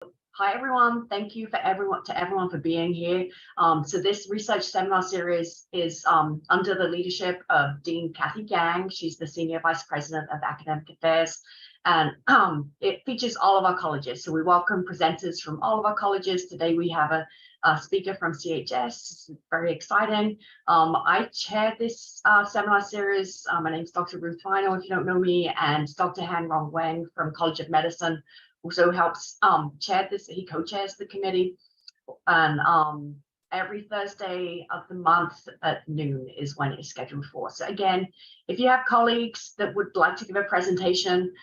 Hi everyone, thank you to everyone for being here. So this research seminar series is under the leadership of Dean Kathy Gang. She's the Senior Vice President of Academic Affairs, and it features all of our colleges. So we welcome presenters from all of our colleges. Today we have a speaker from CHS. It's very exciting. I chair this seminar series. My name is Dr. Ruth Final, if you don't know me, and Dr. Han Rong Wang from College of Medicine also helps chair this. He co-chairs the committee, and every Thursday of the month at noon is when it's scheduled for. So again, if you have colleagues that would like to give a presentation,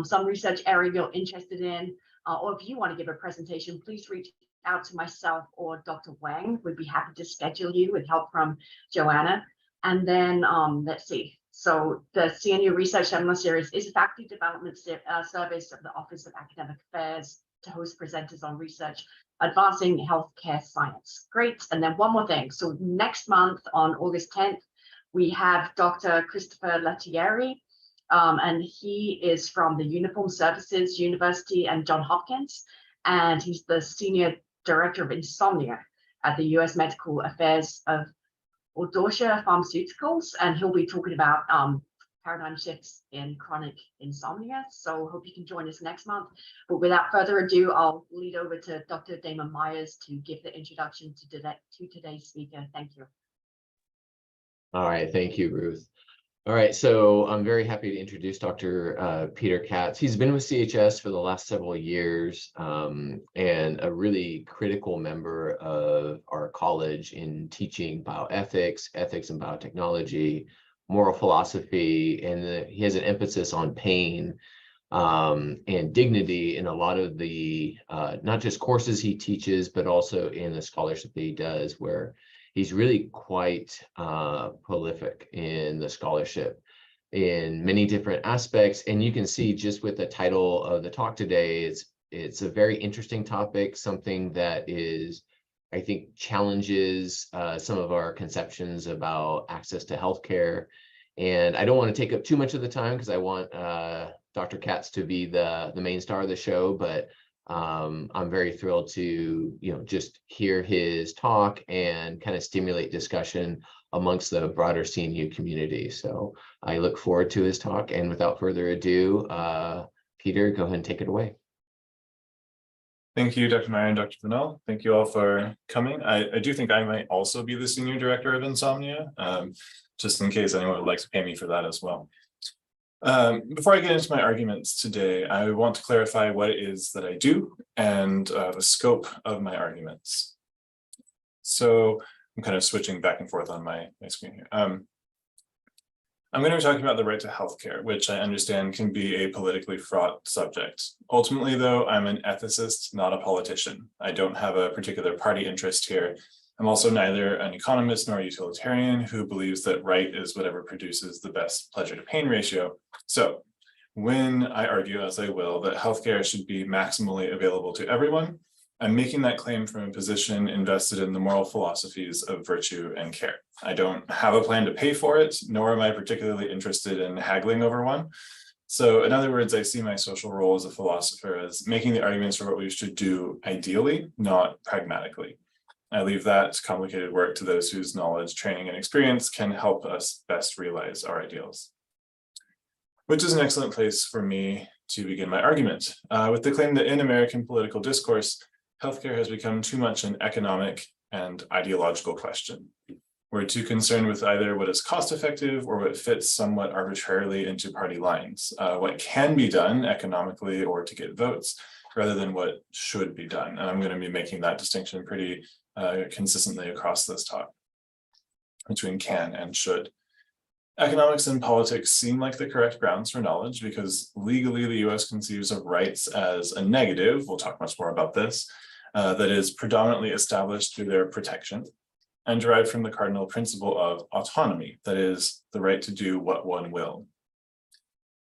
some research area you're interested in, or if you want to give a presentation, please reach out to myself or Dr. Wang. We'd be happy to schedule you with help from Joanna. And then let's see. So the CNU Research Seminar Series is a faculty development service of the Office of Academic Affairs to host presenters on research advancing healthcare science. Great. And then one more thing. So next month on August 10th, we have Dr. Christopher Lettieri, and he is from the Uniformed Services University and Johns Hopkins, and he's the Senior Director of Insomnia at the U.S. Medical Affairs of Audorcia Pharmaceuticals, and he'll be talking about paradigm shifts in chronic insomnia. So hope you can join us next month. But without further ado, I'll lead over to Dr. Damon Myers to give the introduction to today's speaker. Thank you. All right, thank you, Ruth. All right, so I'm very happy to introduce Dr. Peter Katz. He's been with CHS for the last several years and a really critical member of our college in teaching bioethics, ethics and biotechnology, moral philosophy, and he has an emphasis on pain and dignity in a lot of the, not just courses he teaches, but also in the scholarship that he does, where he's really quite prolific in the scholarship in many different aspects. And you can see just with the title of the talk today, it's a very interesting topic, something that is, I think, challenges some of our conceptions about access to healthcare. And I don't want to take up too much of the time because I want Dr. Katz to be the main star of the show, but I'm very thrilled to, just hear his talk and kind of stimulate discussion amongst the broader CNU community. So I look forward to his talk. And without further ado, Peter, go ahead and take it away. Thank you, Dr. Meyer and Dr. Vanel. Thank you all for coming. I do think I might also be the Senior Director of Insomnia, just in case anyone would like to pay me for that as well. Before I get into my arguments today, I want to clarify what it is that I do and the scope of my arguments. So I'm kind of switching back and forth on my screen here. I'm going to be talking about the right to healthcare, which I understand can be a politically fraught subject. Ultimately, though, I'm an ethicist, not a politician. I don't have a particular party interest here. I'm also neither an economist nor a utilitarian who believes that right is whatever produces the best pleasure to pain ratio. So when I argue, as I will, that healthcare should be maximally available to everyone, I'm making that claim from a position invested in the moral philosophies of virtue and care. I don't have a plan to pay for it, nor am I particularly interested in haggling over one. So in other words, I see my social role as a philosopher as making the arguments for what we should do ideally, not pragmatically. I leave that complicated work to those whose knowledge, training, and experience can help us best realize our ideals. Which is an excellent place for me to begin my argument, with the claim that in American political discourse, healthcare has become too much an economic and ideological question. We're too concerned with either what is cost-effective or what fits somewhat arbitrarily into party lines, what can be done economically or to get votes, rather than what should be done. And I'm going to be making that distinction pretty consistently across this talk between can and should. Economics and politics seem like the correct grounds for knowledge because legally the US conceives of rights as a negative, we'll talk much more about this, that is predominantly established through their protection and derived from the cardinal principle of autonomy, that is, the right to do what one will.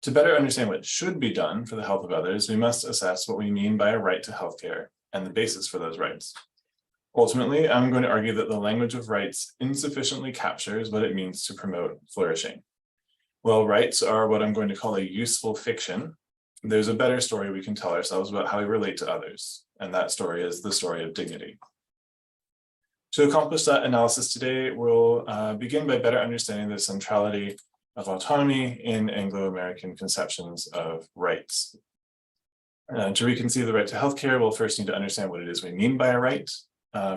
To better understand what should be done for the health of others, we must assess what we mean by a right to healthcare and the basis for those rights. Ultimately, I'm going to argue that the language of rights insufficiently captures what it means to promote flourishing. While rights are what I'm going to call a useful fiction, There's a better story we can tell ourselves about how we relate to others, and that story is the story of dignity. To accomplish that analysis today, we'll begin by better understanding the centrality of autonomy in Anglo-American conceptions of rights. To reconceive the right to healthcare, we'll first need to understand what it is we mean by a right.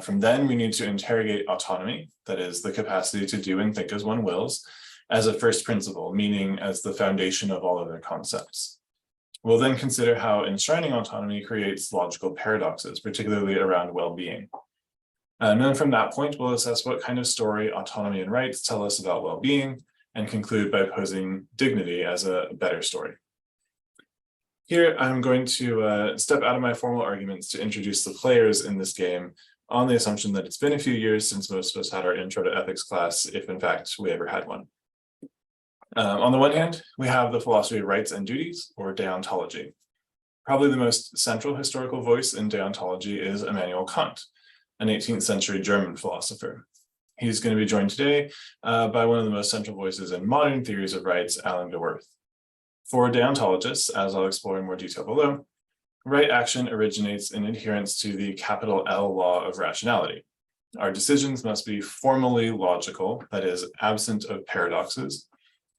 From then, we need to interrogate autonomy, that is, the capacity to do and think as one wills, as a first principle, meaning as the foundation of all other concepts. We'll then consider how enshrining autonomy creates logical paradoxes, particularly around well-being. And then from that point, we'll assess what kind of story autonomy and rights tell us about well-being, and conclude by posing dignity as a better story. Here, I'm going to step out of my formal arguments to introduce the players in this game on the assumption that it's been a few years since most of us had our intro to ethics class, if in fact we ever had one. On the one hand, we have the philosophy of rights and duties, or deontology. Probably the most central historical voice in deontology is Immanuel Kant, an 18th century German philosopher. He's going to be joined today by one of the most central voices in modern theories of rights, Alan de Worth. For deontologists, as I'll explore in more detail below, right action originates in adherence to the capital L law of rationality. Our decisions must be formally logical, that is, absent of paradoxes,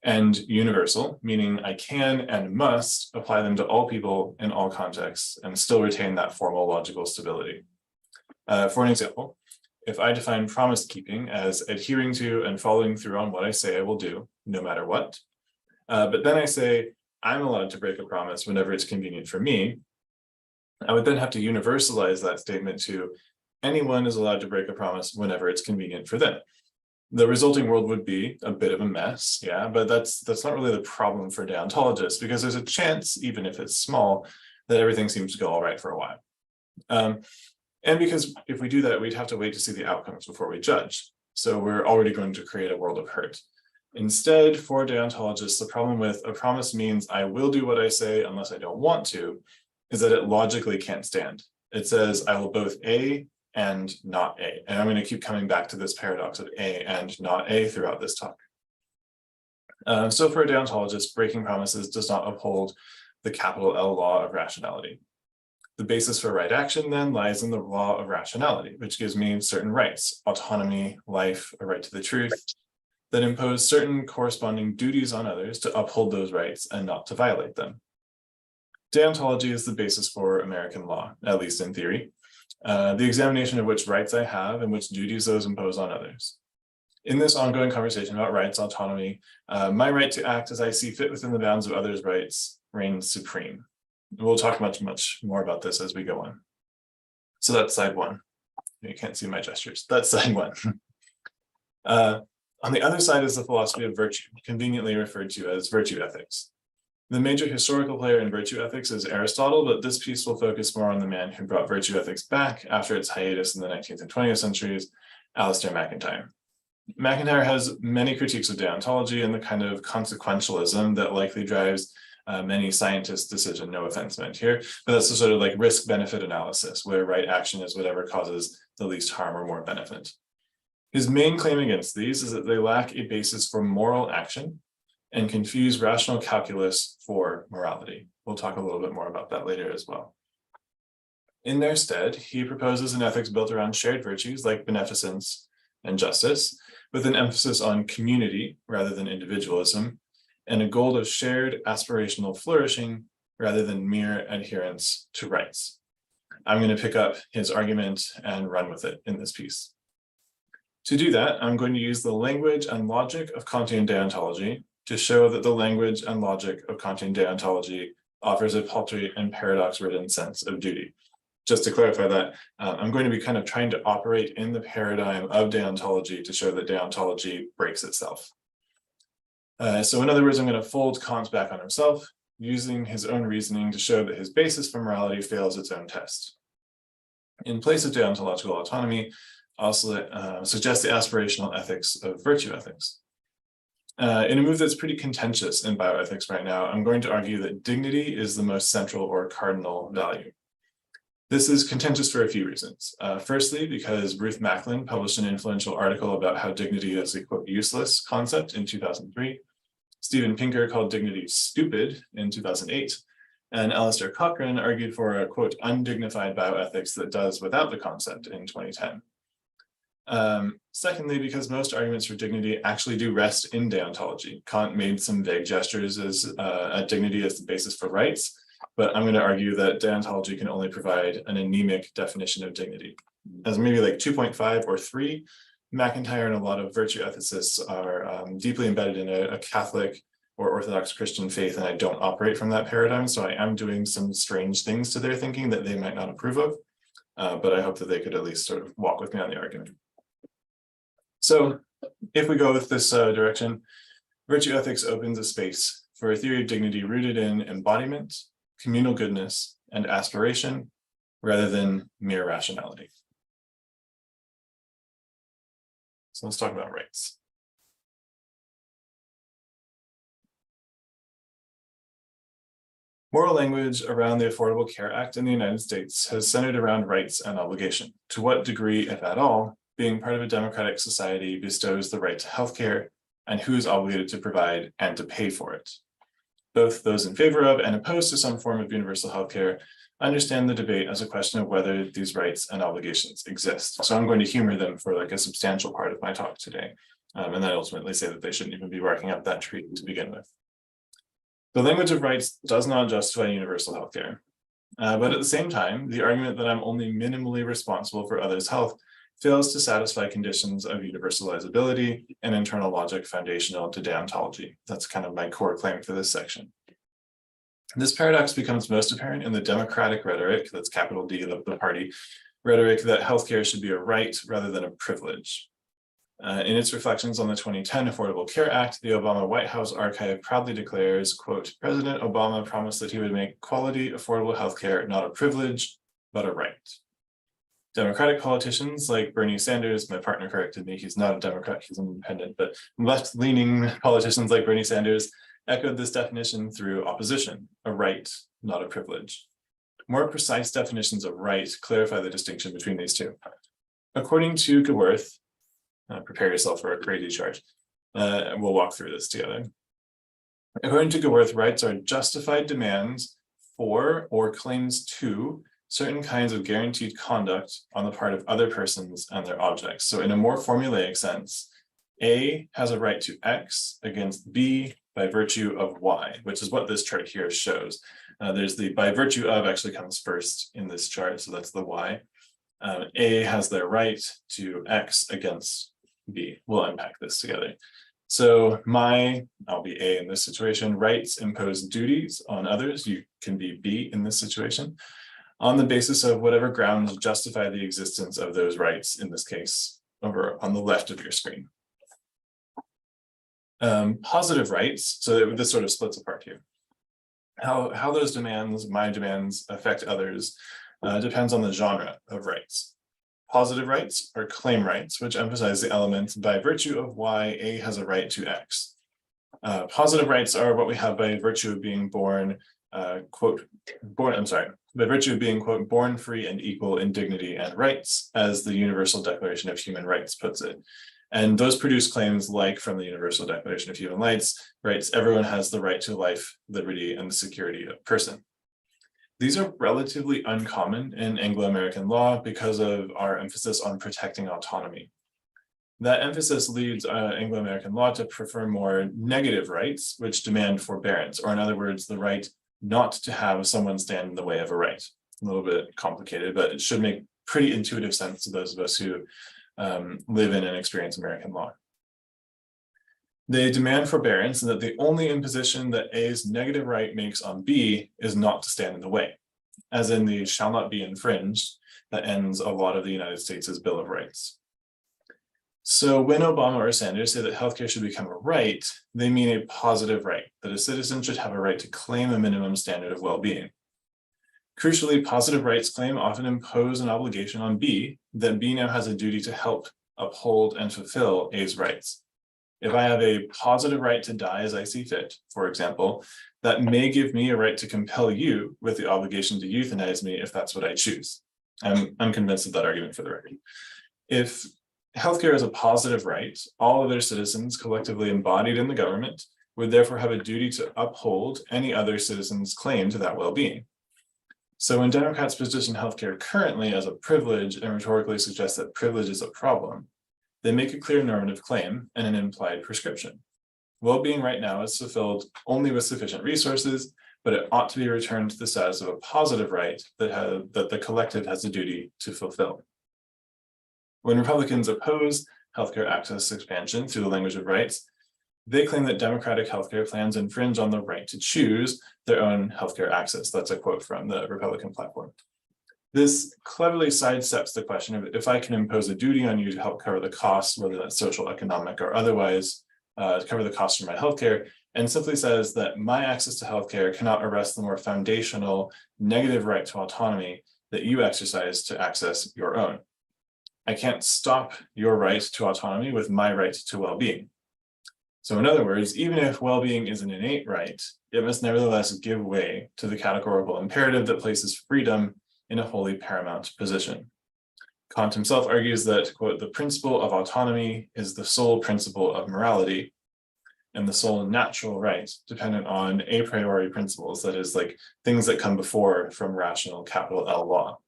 and universal, meaning I can and must apply them to all people in all contexts and still retain that formal logical stability. For an example, if I define promise keeping as adhering to and following through on what I say I will do, no matter what, but then I say I'm allowed to break a promise whenever it's convenient for me, I would then have to universalize that statement to anyone is allowed to break a promise whenever it's convenient for them. The resulting world would be a bit of a mess, yeah, but that's not really the problem for deontologists, because there's a chance, even if it's small, that everything seems to go all right for a while. And because if we do that, we'd have to wait to see the outcomes before we judge. So we're already going to create a world of hurt. Instead, for deontologists, the problem with a promise means I will do what I say unless I don't want to, is that it logically can't stand. It says I will both A and not A. And I'm going to keep coming back to this paradox of A and not A throughout this talk. So for a deontologist, breaking promises does not uphold the capital L law of rationality. The basis for right action then lies in the law of rationality, which gives me certain rights, autonomy, life, a right to the truth, that impose certain corresponding duties on others to uphold those rights and not to violate them. Deontology is the basis for American law, at least in theory, the examination of which rights I have and which duties those impose on others. In this ongoing conversation about rights, autonomy, my right to act as I see fit within the bounds of others' rights reigns supreme. We'll talk much more about this as we go on. So that's side one. You can't see my gestures. That's side one. On the other side is the philosophy of virtue, conveniently referred to as virtue ethics. The major historical player in virtue ethics is Aristotle, but this piece will focus more on the man who brought virtue ethics back after its hiatus in the 19th and 20th centuries, Alasdair MacIntyre. MacIntyre has many critiques of deontology and the kind of consequentialism that likely drives many scientists' decision, no offense meant here, but that's the sort of like risk-benefit analysis, where right action is whatever causes the least harm or more benefit. His main claim against these is that they lack a basis for moral action and confuse rational calculus for morality. We'll talk a little bit more about that later as well. In their stead, he proposes an ethics built around shared virtues like beneficence and justice, with an emphasis on community rather than individualism, and a goal of shared aspirational flourishing rather than mere adherence to rights. I'm going to pick up his argument and run with it in this piece. To do that, I'm going to use the language and logic of Kantian deontology to show that the language and logic of Kantian deontology offers a paltry and paradox-ridden sense of duty. Just to clarify that, I'm going to be kind of trying to operate in the paradigm of deontology to show that deontology breaks itself. So in other words, I'm going to fold Kant back on himself, using his own reasoning to show that his basis for morality fails its own test. In place of deontological autonomy, I'll suggest the aspirational ethics of virtue ethics. In a move that's pretty contentious in bioethics right now, I'm going to argue that dignity is the most central or cardinal value. This is contentious for a few reasons. Firstly, because Ruth Macklin published an influential article about how dignity is a, quote, useless concept in 2003. Steven Pinker called dignity stupid in 2008. And Alasdair Cochrane argued for a, quote, undignified bioethics that does without the concept in 2010. Secondly, because most arguments for dignity actually do rest in deontology. Kant made some vague gestures as dignity as the basis for rights, but I'm going to argue that deontology can only provide an anemic definition of dignity. As maybe like 2.5 or 3, MacIntyre and a lot of virtue ethicists are deeply embedded in a Catholic or Orthodox Christian faith, and I don't operate from that paradigm, so I am doing some strange things to their thinking that they might not approve of, but I hope that they could at least sort of walk with me on the argument. So if we go with this direction, virtue ethics opens a space for a theory of dignity rooted in embodiment, communal goodness, and aspiration, rather than mere rationality. So let's talk about rights. Moral language around the Affordable Care Act in the United States has centered around rights and obligation. To what degree, if at all, being part of a democratic society bestows the right to healthcare, and who is obligated to provide and to pay for it. Both those in favor of and opposed to some form of universal healthcare understand the debate as a question of whether these rights and obligations exist. So I'm going to humor them for like a substantial part of my talk today, and then ultimately say that they shouldn't even be barking up that tree to begin with. The language of rights does not justify universal healthcare, but at the same time, the argument that I'm only minimally responsible for others' health fails to satisfy conditions of universalizability and internal logic foundational to deontology. That's kind of my core claim for this section. This paradox becomes most apparent in the democratic rhetoric, that's capital D, the party, rhetoric that healthcare should be a right rather than a privilege. In its reflections on the 2010 Affordable Care Act, the Obama White House archive proudly declares, quote, President Obama promised that he would make quality, affordable healthcare not a privilege, but a right. Democratic politicians like Bernie Sanders, my partner corrected me, he's not a Democrat, he's an independent, but left-leaning politicians like Bernie Sanders echoed this definition through opposition, a right, not a privilege. More precise definitions of right clarify the distinction between these two. According to Gaworth, prepare yourself for a crazy chart, we'll walk through this together. According to Gaworth, rights are justified demands for or claims to certain kinds of guaranteed conduct on the part of other persons and their objects. So in a more formulaic sense, A has a right to X against B by virtue of Y, which is what this chart here shows. There's the by virtue of actually comes first in this chart, so that's the Y. A has their right to X against B. We'll unpack this together. So I'll be A in this situation, rights impose duties on others. You can be B in this situation, on the basis of whatever grounds justify the existence of those rights, in this case, over on the left of your screen. Positive rights, so this sort of splits apart here. How those demands, my demands, affect others depends on the genre of rights. Positive rights are claim rights, which emphasize the element by virtue of Y, A has a right to X. Positive rights are what we have by virtue of being born, by virtue of being, quote, born free and equal in dignity and rights, as the Universal Declaration of Human Rights puts it. And those produce claims like from the Universal Declaration of Human Rights, everyone has the right to life, liberty, and the security of person. These are relatively uncommon in Anglo-American law because of our emphasis on protecting autonomy. That emphasis leads Anglo-American law to prefer more negative rights, which demand forbearance, or in other words, the right not to have someone stand in the way of a right. A little bit complicated, but it should make pretty intuitive sense to those of us who live in and experience American law. They demand forbearance, and that the only imposition that A's negative right makes on B is not to stand in the way, as in the shall not be infringed that ends a lot of the United States' Bill of Rights. So when Obama or Sanders say that healthcare should become a right, they mean a positive right, that a citizen should have a right to claim a minimum standard of well-being. Crucially, positive rights claim often impose an obligation on B that B now has a duty to help uphold and fulfill A's rights. If I have a positive right to die as I see fit, for example, that may give me a right to compel you with the obligation to euthanize me if that's what I choose. I'm unconvinced of that argument for the record. If healthcare is a positive right, all other citizens collectively embodied in the government would therefore have a duty to uphold any other citizen's claim to that well-being. So when Democrats position healthcare currently as a privilege and rhetorically suggest that privilege is a problem, they make a clear normative claim and an implied prescription. Well-being right now is fulfilled only with sufficient resources, but it ought to be returned to the status of a positive right that the collective has a duty to fulfill. When Republicans oppose healthcare access expansion through the language of rights, they claim that democratic healthcare plans infringe on the right to choose their own healthcare access. That's a quote from the Republican platform. This cleverly sidesteps the question of if I can impose a duty on you to help cover the costs, whether that's social, economic, or otherwise, to cover the costs for my healthcare, and simply says that my access to healthcare cannot arrest the more foundational negative right to autonomy that you exercise to access your own. I can't stop your right to autonomy with my right to well-being. So in other words, even if well-being is an innate right, it must nevertheless give way to the categorical imperative that places freedom in a wholly paramount position. Kant himself argues that, quote, the principle of autonomy is the sole principle of morality and the sole natural right dependent on a priori principles, that is, like things that come before from rational capital L law.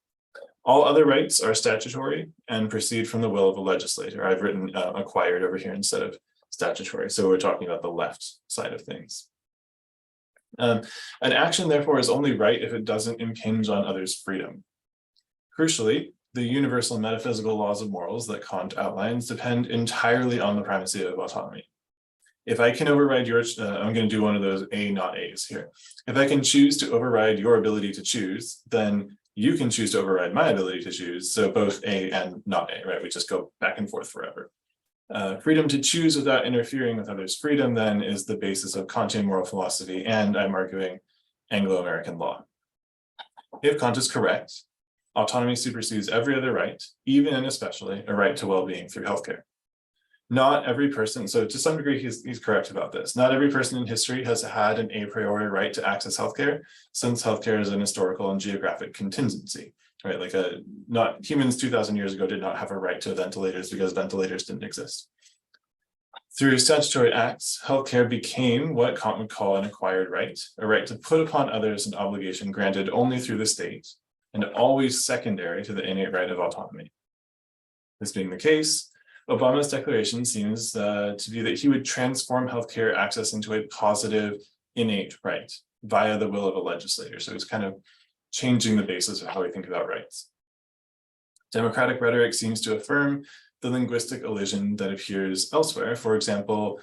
All other rights are statutory and proceed from the will of a legislator. I've written acquired over here instead of statutory, so we're talking about the left side of things. An action, therefore, is only right if it doesn't impinge on others' freedom. Crucially, the universal metaphysical laws of morals that Kant outlines depend entirely on the primacy of autonomy. If I can override your, I'm going to do one of those A not A's here. If I can choose to override your ability to choose, then you can choose to override my ability to choose. So both A and not A, right? We just go back and forth forever. Freedom to choose without interfering with others' freedom then is the basis of Kantian moral philosophy, and I'm arguing Anglo-American law. If Kant is correct, autonomy supersedes every other right, even and especially a right to well-being through healthcare. Not every person, so to some degree he's correct about this, not every person in history has had an a priori right to access healthcare, since healthcare is an historical and geographic contingency. Right, like not humans 2,000 years ago did not have a right to ventilators because ventilators didn't exist. Through statutory acts, healthcare became what Kant would call an acquired right, a right to put upon others an obligation granted only through the state and always secondary to the innate right of autonomy. This being the case, Obama's declaration seems to be that he would transform healthcare access into a positive innate right via the will of a legislator. So it's kind of changing the basis of how we think about rights. Democratic rhetoric seems to affirm the linguistic elision that appears elsewhere, for example,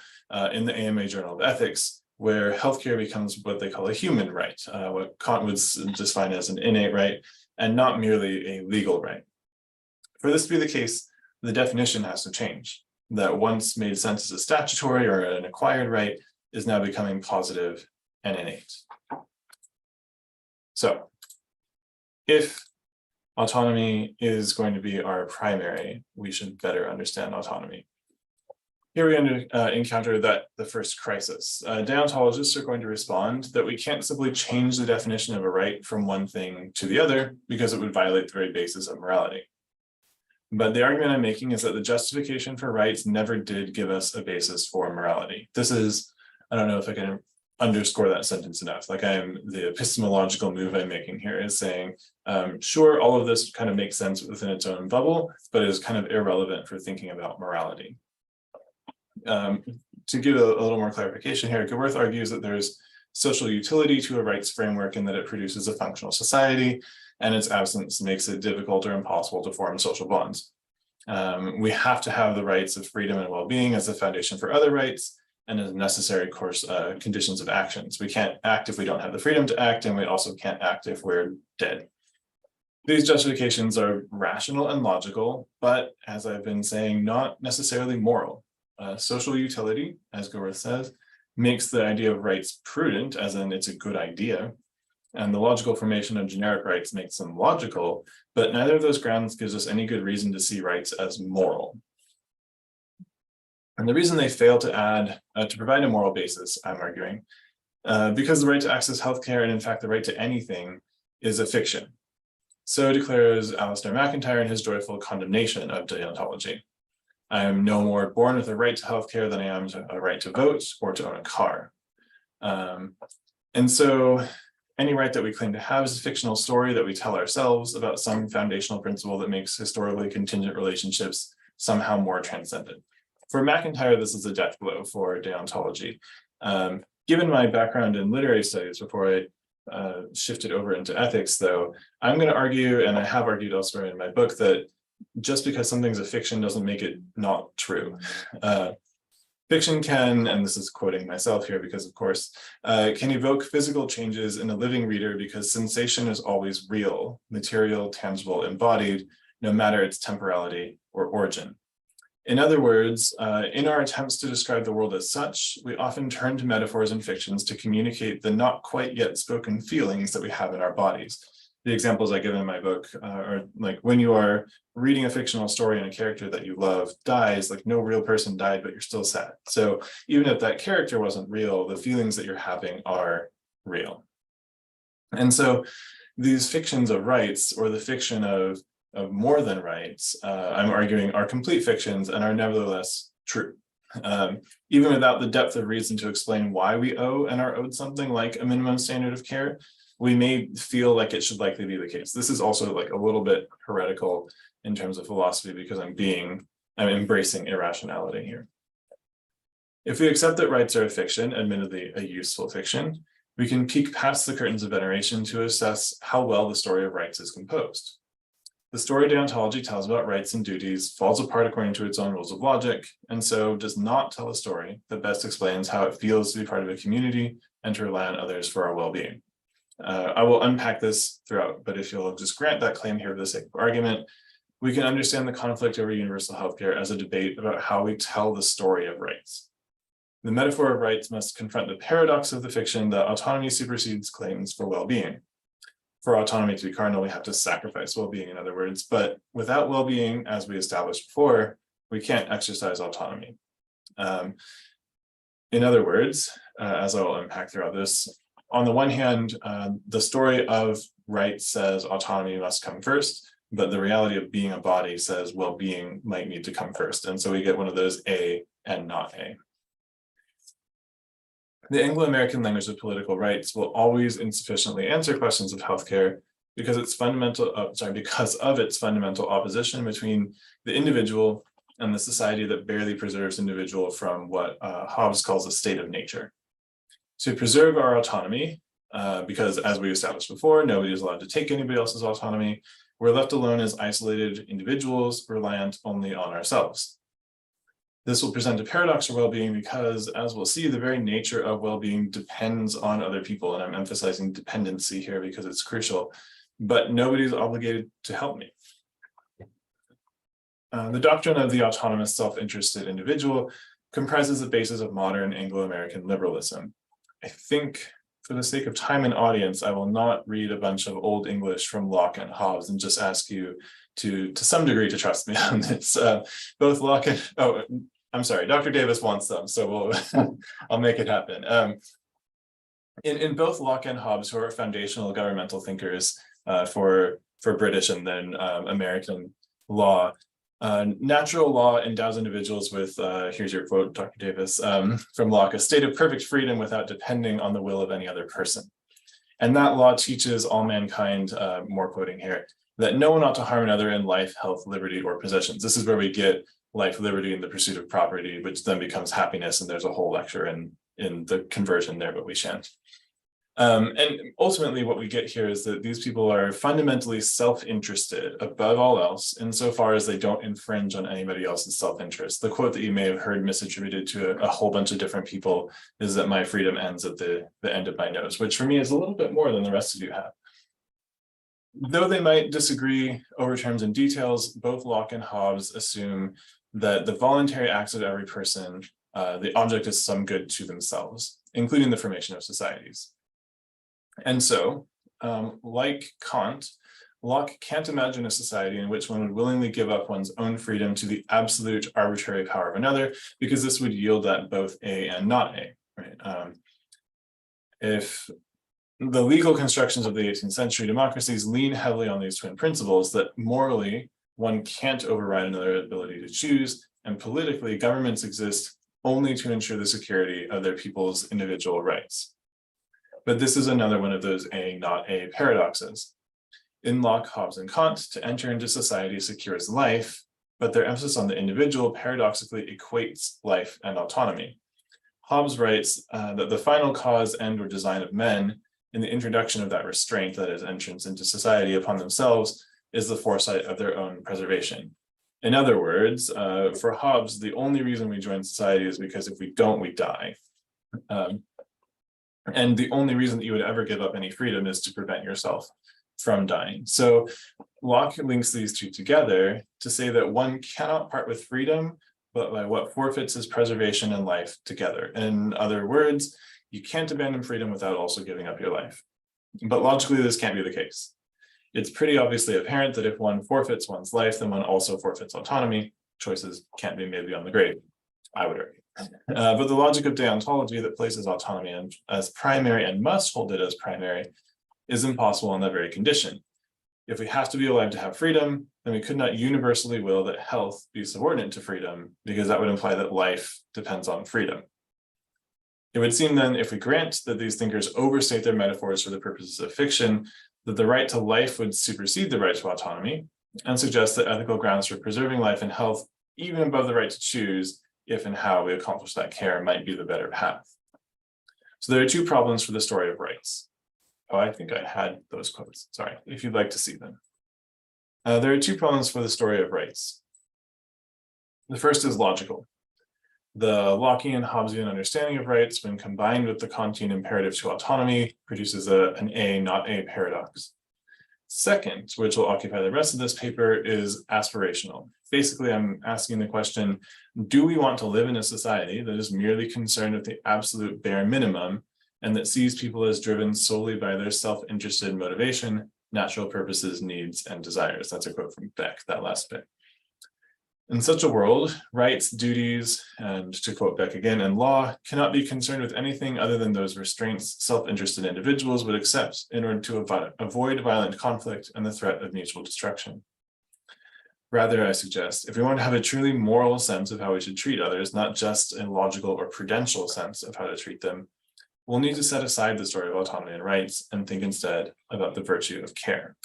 in the AMA Journal of Ethics, where healthcare becomes what they call a human right, what Kant would define as an innate right, and not merely a legal right. For this to be the case, the definition has to change. That once made sense as a statutory or an acquired right is now becoming positive and innate. So, if autonomy is going to be our primary, we should better understand autonomy. Here we encounter the first crisis. Deontologists are going to respond that we can't simply change the definition of a right from one thing to the other because it would violate the very basis of morality. But the argument I'm making is that the justification for rights never did give us a basis for morality. This is, I don't know if I can underscore that sentence enough. Like the epistemological move I'm making here is saying, sure, all of this kind of makes sense within its own bubble, but is kind of irrelevant for thinking about morality. To give a little more clarification here, Goodworth argues that there's social utility to a rights framework in that it produces a functional society, and its absence makes it difficult or impossible to form social bonds. We have to have the rights of freedom and well-being as the foundation for other rights, and as necessary conditions of actions. We can't act if we don't have the freedom to act, and we also can't act if we're dead. These justifications are rational and logical, but as I've been saying, not necessarily moral. Social utility, as Goodworth says, makes the idea of rights prudent, as in it's a good idea, and the logical formation of generic rights makes them logical, but neither of those grounds gives us any good reason to see rights as moral. And the reason they fail to provide a moral basis, I'm arguing, because the right to access healthcare, and in fact the right to anything, is a fiction. So declares Alasdair MacIntyre in his joyful condemnation of deontology. I am no more born with a right to healthcare than I am a right to vote or to own a car. And so any right that we claim to have is a fictional story that we tell ourselves about some foundational principle that makes historically contingent relationships somehow more transcendent. For MacIntyre, this is a death blow for deontology. Given my background in literary studies before I shifted over into ethics, though, I'm going to argue, and I have argued elsewhere in my book, that just because something's a fiction doesn't make it not true. Fiction can, and this is quoting myself here because of course, can evoke physical changes in a living reader because sensation is always real, material, tangible, embodied, no matter its temporality or origin. In other words, in our attempts to describe the world as such, we often turn to metaphors and fictions to communicate the not quite yet spoken feelings that we have in our bodies. The examples I give in my book are like when you are reading a fictional story and a character that you love dies, like no real person died, but you're still sad. So even if that character wasn't real, the feelings that you're having are real. And so these fictions of rights, or the fiction of more than rights, I'm arguing are complete fictions and are nevertheless true. Even without the depth of reason to explain why we owe and are owed something like a minimum standard of care, we may feel like it should likely be the case. This is also like a little bit heretical in terms of philosophy because I'm embracing irrationality here. If we accept that rights are a fiction, admittedly a useful fiction, we can peek past the curtains of veneration to assess how well the story of rights is composed. The story deontology tells about rights and duties falls apart according to its own rules of logic, and so does not tell a story that best explains how it feels to be part of a community and to rely on others for our well-being. I will unpack this throughout, but if you'll just grant that claim here for the sake of argument, we can understand the conflict over universal healthcare as a debate about how we tell the story of rights. The metaphor of rights must confront the paradox of the fiction that autonomy supersedes claims for well-being. For autonomy to be cardinal, we have to sacrifice well-being, in other words, but without well-being, as we established before, we can't exercise autonomy. In other words, as I will unpack throughout this, on the one hand, the story of rights says autonomy must come first, but the reality of being a body says well-being might need to come first. And so we get one of those A and not A. The Anglo-American language of political rights will always insufficiently answer questions of healthcare because of its fundamental opposition between the individual and the society that barely preserves individual from what Hobbes calls a state of nature. To preserve our autonomy, because as we established before, nobody is allowed to take anybody else's autonomy, we're left alone as isolated individuals reliant only on ourselves. This will present a paradox for well-being because, as we'll see, the very nature of well-being depends on other people, and I'm emphasizing dependency here because it's crucial, but nobody's obligated to help me. The doctrine of the autonomous self-interested individual comprises the basis of modern Anglo-American liberalism. I think for the sake of time and audience, I will not read a bunch of old English from Locke and Hobbes and just ask you to some degree to trust me on this. Both Locke and, I'm sorry, Dr. Davis wants them, so I'll make it happen. In both Locke and Hobbes, who are foundational governmental thinkers for British and then American law, natural law endows individuals with, here's your quote, Dr. Davis, from Locke, a state of perfect freedom without depending on the will of any other person. And that law teaches all mankind, more quoting here, that no one ought to harm another in life, health, liberty, or possessions. This is where we get life, liberty, and the pursuit of property, which then becomes happiness, and there's a whole lecture in the conversion there, but we shan't. And ultimately what we get here is that these people are fundamentally self-interested above all else, insofar as they don't infringe on anybody else's self-interest. The quote that you may have heard misattributed to a whole bunch of different people is that my freedom ends at the end of my nose, which for me is a little bit more than the rest of you have. Though they might disagree over terms and details, both Locke and Hobbes assume that the voluntary acts of every person, the object is some good to themselves, including the formation of societies. And so, like Kant, Locke can't imagine a society in which one would willingly give up one's own freedom to the absolute arbitrary power of another, because this would yield at both A and not A. Right? If the legal constructions of the 18th century democracies lean heavily on these twin principles, that morally one can't override another's ability to choose, and politically governments exist only to ensure the security of their people's individual rights. But this is another one of those A, not A paradoxes. In Locke, Hobbes, and Kant, to enter into society secures life, but their emphasis on the individual paradoxically equates life and autonomy. Hobbes writes that the final cause, end, or design of men in the introduction of that restraint, that is, entrance into society upon themselves, is the foresight of their own preservation. In other words, for Hobbes, the only reason we join society is because if we don't, we die. And the only reason that you would ever give up any freedom is to prevent yourself from dying. So Locke links these two together to say that one cannot part with freedom, but by what forfeits is preservation and life together. In other words, you can't abandon freedom without also giving up your life. But logically, this can't be the case. It's pretty obviously apparent that if one forfeits one's life, then one also forfeits autonomy. Choices can't be made beyond the grave, I would argue. But the logic of deontology that places autonomy as primary and must hold it as primary is impossible on that very condition. If we have to be alive to have freedom, then we could not universally will that health be subordinate to freedom, because that would imply that life depends on freedom. It would seem then, if we grant that these thinkers overstate their metaphors for the purposes of fiction, that the right to life would supersede the right to autonomy, and suggest that ethical grounds for preserving life and health, even above the right to choose if and how we accomplish that care, might be the better path. So there are two problems for the story of rights. Oh, I think I had those quotes. Sorry, if you'd like to see them. There are two problems for the story of rights. The first is logical. The Lockean Hobbesian understanding of rights, when combined with the Kantian imperative to autonomy, produces an A, not A paradox. Second, which will occupy the rest of this paper, is aspirational. Basically, I'm asking the question, do we want to live in a society that is merely concerned with the absolute bare minimum and that sees people as driven solely by their self-interested motivation, natural purposes, needs, and desires? That's a quote from Beck, that last bit. In such a world, rights, duties, and to quote Beck again, and law cannot be concerned with anything other than those restraints self-interested individuals would accept in order to avoid violent conflict and the threat of mutual destruction. Rather, I suggest, if we want to have a truly moral sense of how we should treat others, not just a logical or prudential sense of how to treat them, we'll need to set aside the story of autonomy and rights and think instead about the virtue of care.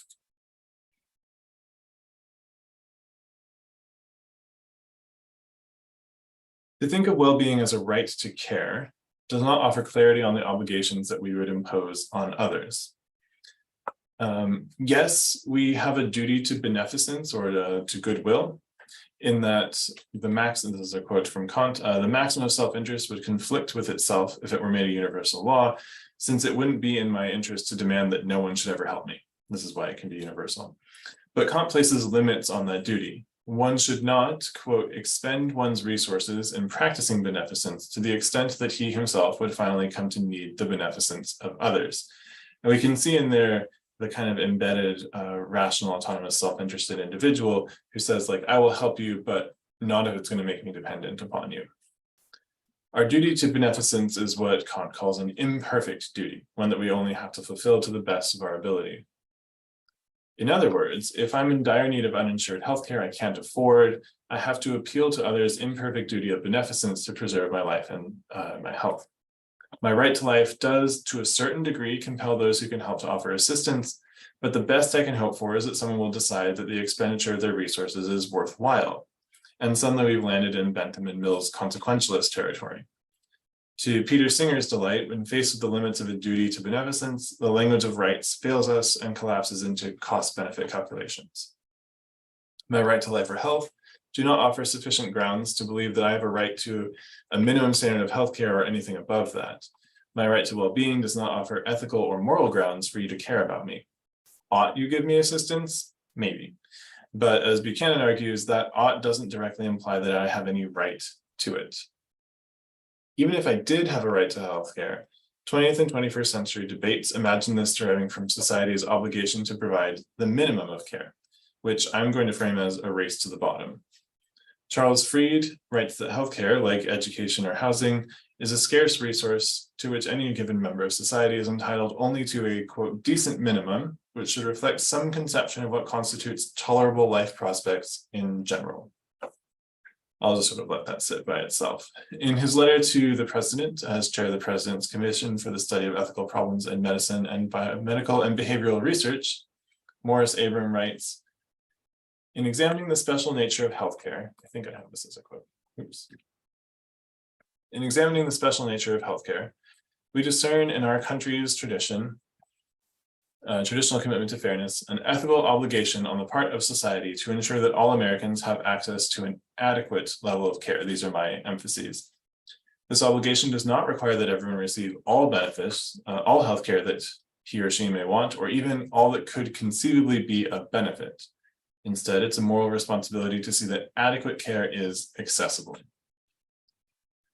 To think of well-being as a right to care does not offer clarity on the obligations that we would impose on others. Yes, we have a duty to beneficence or to goodwill, in that this is a quote from Kant, the maximum of self-interest would conflict with itself if it were made a universal law, since it wouldn't be in my interest to demand that no one should ever help me. This is why it can be universal. But Kant places limits on that duty. One should not, quote, expend one's resources in practicing beneficence to the extent that he himself would finally come to need the beneficence of others. And we can see in there the kind of embedded, rational, autonomous, self-interested individual who says, like, I will help you, but not if it's going to make me dependent upon you. Our duty to beneficence is what Kant calls an imperfect duty, one that we only have to fulfill to the best of our ability. In other words, if I'm in dire need of uninsured healthcare I can't afford, I have to appeal to others' imperfect duty of beneficence to preserve my life and my health. My right to life does, to a certain degree, compel those who can help to offer assistance, but the best I can hope for is that someone will decide that the expenditure of their resources is worthwhile. And suddenly we've landed in Bentham and Mill's consequentialist territory. To Peter Singer's delight, when faced with the limits of a duty to beneficence, the language of rights fails us and collapses into cost-benefit calculations. My right to life or health do not offer sufficient grounds to believe that I have a right to a minimum standard of healthcare or anything above that. My right to well-being does not offer ethical or moral grounds for you to care about me. Ought you give me assistance? Maybe. But as Buchanan argues, that ought doesn't directly imply that I have any right to it. Even if I did have a right to healthcare, 20th and 21st century debates imagine this deriving from society's obligation to provide the minimum of care, which I'm going to frame as a race to the bottom. Charles Fried writes that healthcare, like education or housing, is a scarce resource to which any given member of society is entitled only to a, quote, decent minimum, which should reflect some conception of what constitutes tolerable life prospects in general. I'll just sort of let that sit by itself. In his letter to the president, as chair of the President's Commission for the Study of Ethical Problems in Medicine and Biomedical and Behavioral Research, Morris Abram writes, in examining the special nature of healthcare, I think I have this as a quote. Oops. In examining the special nature of healthcare, we discern in our country's traditional commitment to fairness, an ethical obligation on the part of society to ensure that all Americans have access to an adequate level of care. These are my emphases. This obligation does not require that everyone receive all benefits, all healthcare that he or she may want, or even all that could conceivably be a benefit. Instead, it's a moral responsibility to see that adequate care is accessible.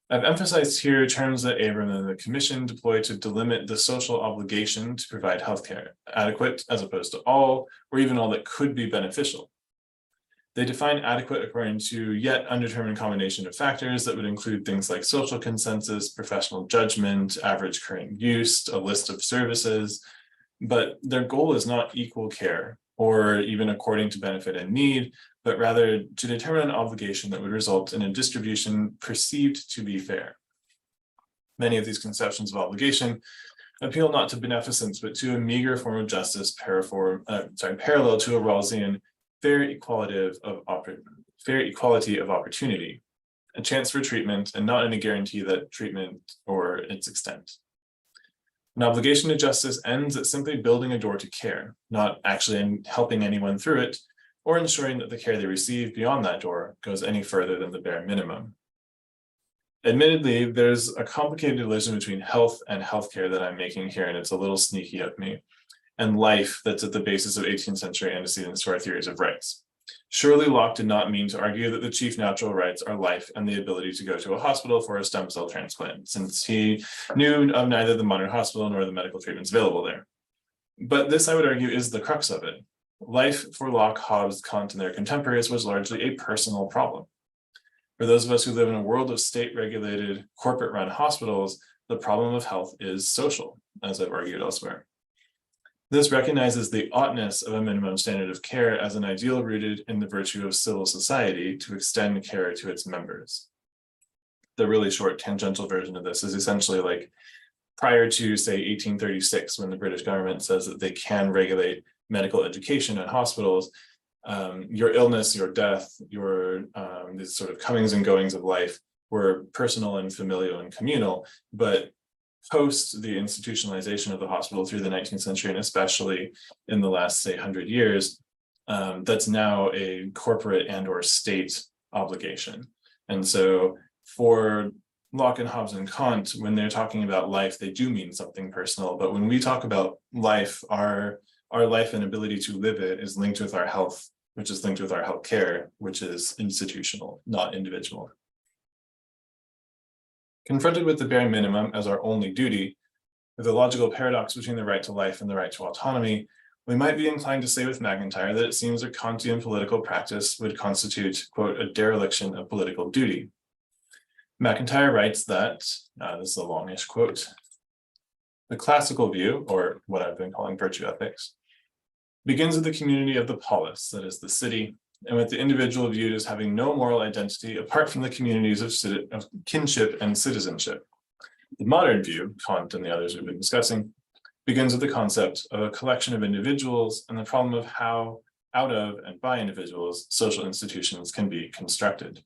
I've emphasized here terms that Abram and the Commission deploy to delimit the social obligation to provide healthcare, adequate as opposed to all, or even all that could be beneficial. They define adequate according to yet undetermined combination of factors that would include things like social consensus, professional judgment, average current use, a list of services, but their goal is not equal care, or even according to benefit and need, but rather to determine an obligation that would result in a distribution perceived to be fair. Many of these conceptions of obligation appeal not to beneficence, but to a meager form of justice parallel to a Rawlsian fair equality of opportunity, a chance for treatment and not any guarantee that treatment or its extent. An obligation to justice ends at simply building a door to care, not actually helping anyone through it, or ensuring that the care they receive beyond that door goes any further than the bare minimum. Admittedly, there's a complicated relation between health and healthcare that I'm making here, and it's a little sneaky of me, and life that's at the basis of 18th century antecedents to our theories of rights. Surely Locke did not mean to argue that the chief natural rights are life and the ability to go to a hospital for a stem cell transplant, since he knew of neither the modern hospital nor the medical treatments available there. But this, I would argue, is the crux of it. Life for Locke, Hobbes, Kant, and their contemporaries was largely a personal problem. For those of us who live in a world of state-regulated, corporate-run hospitals, the problem of health is social, as I've argued elsewhere. This recognizes the oughtness of a minimum standard of care as an ideal rooted in the virtue of civil society to extend care to its members. The really short tangential version of this is essentially like prior to, say, 1836, when the British government says that they can regulate medical education at hospitals, your illness, your death, your these sort of comings and goings of life were personal and familial and communal, but post the institutionalization of the hospital through the 19th century, and especially in the last, say, 100 years, that's now a corporate and or state obligation. And so for Locke and Hobbes and Kant, when they're talking about life, they do mean something personal. But when we talk about life, our life and ability to live it is linked with our health, which is linked with our health care, which is institutional, not individual. Confronted with the bare minimum as our only duty, with the logical paradox between the right to life and the right to autonomy, we might be inclined to say with MacIntyre that it seems a Kantian political practice would constitute, quote, a dereliction of political duty. MacIntyre writes that, this is a longish quote, the classical view, or what I've been calling virtue ethics, begins with the community of the polis, that is the city, and with the individual viewed as having no moral identity apart from the communities of kinship and citizenship. The modern view, Kant and the others we've been discussing, begins with the concept of a collection of individuals and the problem of how, out of and by individuals, social institutions can be constructed.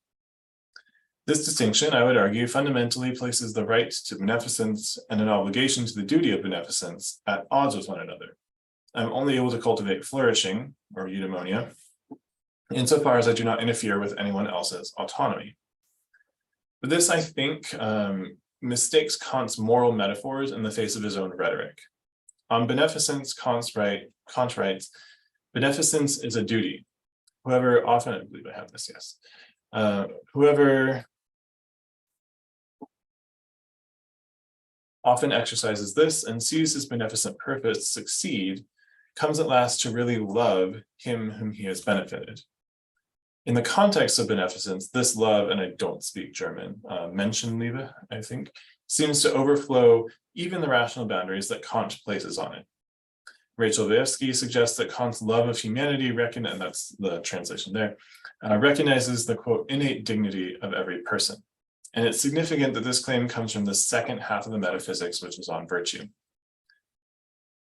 This distinction, I would argue, fundamentally places the right to beneficence and an obligation to the duty of beneficence at odds with one another. I'm only able to cultivate flourishing, or eudaimonia, insofar as I do not interfere with anyone else's autonomy. But this, I think, mistakes Kant's moral metaphors in the face of his own rhetoric. On beneficence, Kant writes, beneficence is a duty. Whoever often, I believe I have this, yes. Whoever often exercises this and sees his beneficent purpose succeed, comes at last to really love him whom he has benefited. In the context of beneficence, this love, and I don't speak German, Menschenliebe, I think, seems to overflow even the rational boundaries that Kant places on it. Rachel Vievsky suggests that Kant's love of humanity and that's the translation there, recognizes the, quote, innate dignity of every person. And it's significant that this claim comes from the second half of the Metaphysics, which is on virtue.